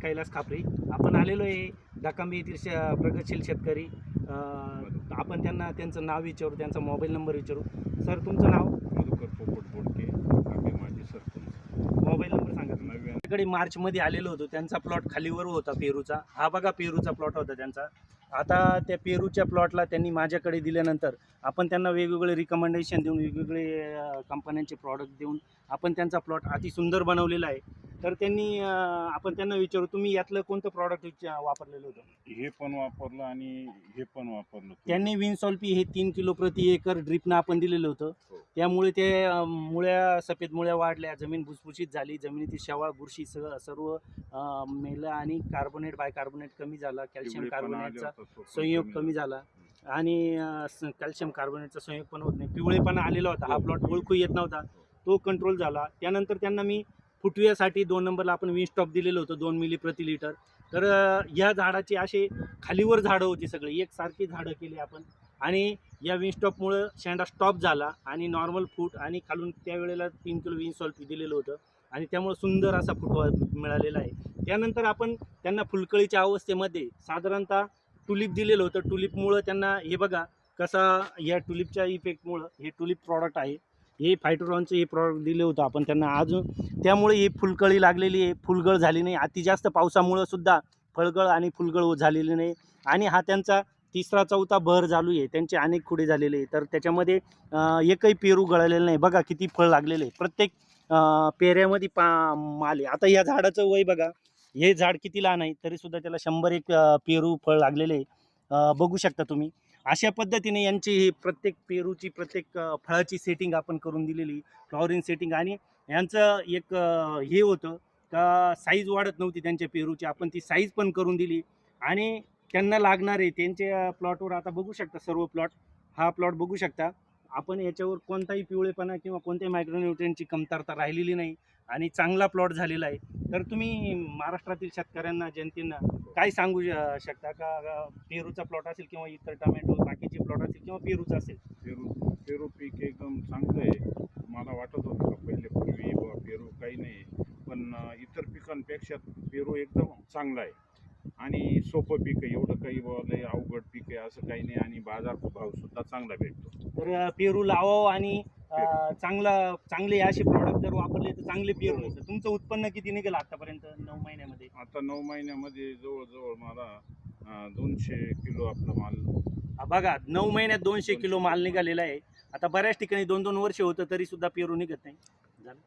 कैलास खापरे. आपण आलेलो आहे डाकांबी येथील प्रगतशील शेतकरी. आपण त्यांना त्यांचं नाव विचारू, त्यांचा मोबाईल नंबर विचारू. सर, तुमचं नाव? मधुकर पोपट बोडके, आम्ही माझे सरपंच. मोबाईल नंबर सांगा. माझ्याकडे मार्चमध्ये आलेलो होतो. त्यांचा प्लॉट खालीवर होता पेरूचा. हा बघा पेरूचा प्लॉट होता त्यांचा. आता त्या पेरूच्या प्लॉटला त्यांनी माझ्याकडे दिल्यानंतर आपण त्यांना वेगवेगळे रिकमेंडेशन देऊन, वेगवेगळे कंपन्यांचे प्रॉडक्ट देऊन आपण त्यांचा प्लॉट अति सुंदर बनवलेला आहे. तर त्यांनी आपण त्यांना विचारू, तुम्ही यातलं कोणतं प्रॉडक्ट वापरलेलं होतं? हे पण वापरलं आणि हे पण वापरलं. त्यांनी विनसॉल्पी हे 3 किलो प्रति एकर ड्रिपनं आपण दिलेलं होतं. त्यामुळे ते मुळ्या, सफेद मुळ्या वाढल्या, जमीन भुसभुशीत झाली, जमिनीतील शेवाळ, बुरशी सर्व मेलं आणि कार्बोनेट बायकार्बोनेट कमी झाला, कॅल्शियम कार्बोनेटचा संयोग कमी झाला आणि कॅल्शियम कार्बोनेटचा संयोग पण होत नाही. पिवळेपणा आलेला होता, हा प्लॉट ओळखू येत नव्हता, तो कंट्रोल झाला. त्यानंतर त्यांना मी फुटव्यासाठी 2 नंबरला आपण विनस्टॉप दिलेलं होतं 2 मिली प्रति लिटर. तर या झाडाची असे खालीवर झाडं होती, सगळे एकसारखी झाडं केली आपण आणि या विनस्टॉपमुळं शेंडा स्टॉप झाला आणि नॉर्मल फूट आणि खालून त्यावेळेला 3 किलो विनसॉल्फी दिलेलं होतं आणि त्यामुळे सुंदर असा फुटवा मिळालेला आहे. त्यानंतर आपण त्यांना फुलकळीच्या अवस्थेमध्ये साधारणतः टुलिप दिलेलं होतं. टुलिपमुळं त्यांना हे बघा कसा, या टुलिपच्या इफेक्टमुळं हे टुलिप प्रॉडक्ट आहे, हे फायटोरॉनचं हे प्रॉडक्ट दिलं होतं आपण त्यांना. अजून त्यामुळे ही फुलकळी लागलेली आहे, फुलगळ झाली नाही. अति जास्त पावसामुळं सुद्धा फळगळ आणि फुलगळ झालेली नाही आणि हा त्यांचा 3रा-4था बहर चालू आहे. त्यांचे अनेक खुडे झालेले आहे. तर त्याच्यामध्ये एकही पेरू गळालेलं नाही. बघा किती फळ लागलेलं आहे, प्रत्येक पेऱ्यामध्ये माल आहे. आता या झाडाचं वय बघा, हे झाड किती लहान आहे तरीसुद्धा त्याला 101 पेरू फळ लागलेले आहे. बघू शकता तुम्ही. अशा पद्धतीने यांची ही प्रत्येक पेरूची, प्रत्येक फळाची सेटिंग आपण करून दिलेली, फ्लॉवरिंग सेटिंग. आणि यांचं एक हे होतं का साईज वाढत नव्हती त्यांच्या पेरूची, आपण ती साईज पण करून दिली आणि त्यांना लागणारे त्यांच्या प्लॉटवर आता बघू शकता सर्व प्लॉट. हा प्लॉट बघू शकता आपण, याच्यावर कोणताही पिवळेपणा किंवा कोणत्याही मायक्रोन्यूट्रियनची कमतरता राहिलेली नाही आणि चांगला प्लॉट झालेला आहे. तर तुम्ही महाराष्ट्रातील शेतकऱ्यांना, जनतेना काय सांगू शकता का? पेरूचा प्लॉट असेल किंवा इतर टमॅटो बाकीचे प्लॉट असेल किंवा पेरूचा असेल, पेरू पीक एकदम चांगलं आहे. मला वाटत होतं का पहिले पूर्वी पेरू काही नाही, पण इतर पिकांपेक्षा पेरू एकदम चांगला आहे आणि सोपं पीक आहे. एवढं काही लय अवघड पीक आहे असं काही नाही आणि बाजार भाव सुद्धा चांगला भेटतो. तर पेरू लावावं आणि चांगले असे प्रॉडक्ट जर वापरले तर चांगले पेरू होतं. तुमचं उत्पन्न किती निघेल आतापर्यंत 9 महिन्यामध्ये? आता 9 महिन्यामध्ये जवळजवळ मला 200 किलो आपला माल. बघा, 9 महिन्यात 200 किलो माल निघालेला आहे. आता बऱ्याच ठिकाणी 2-2 वर्ष होतं तरी सुद्धा पेरू निघत नाही. झालं.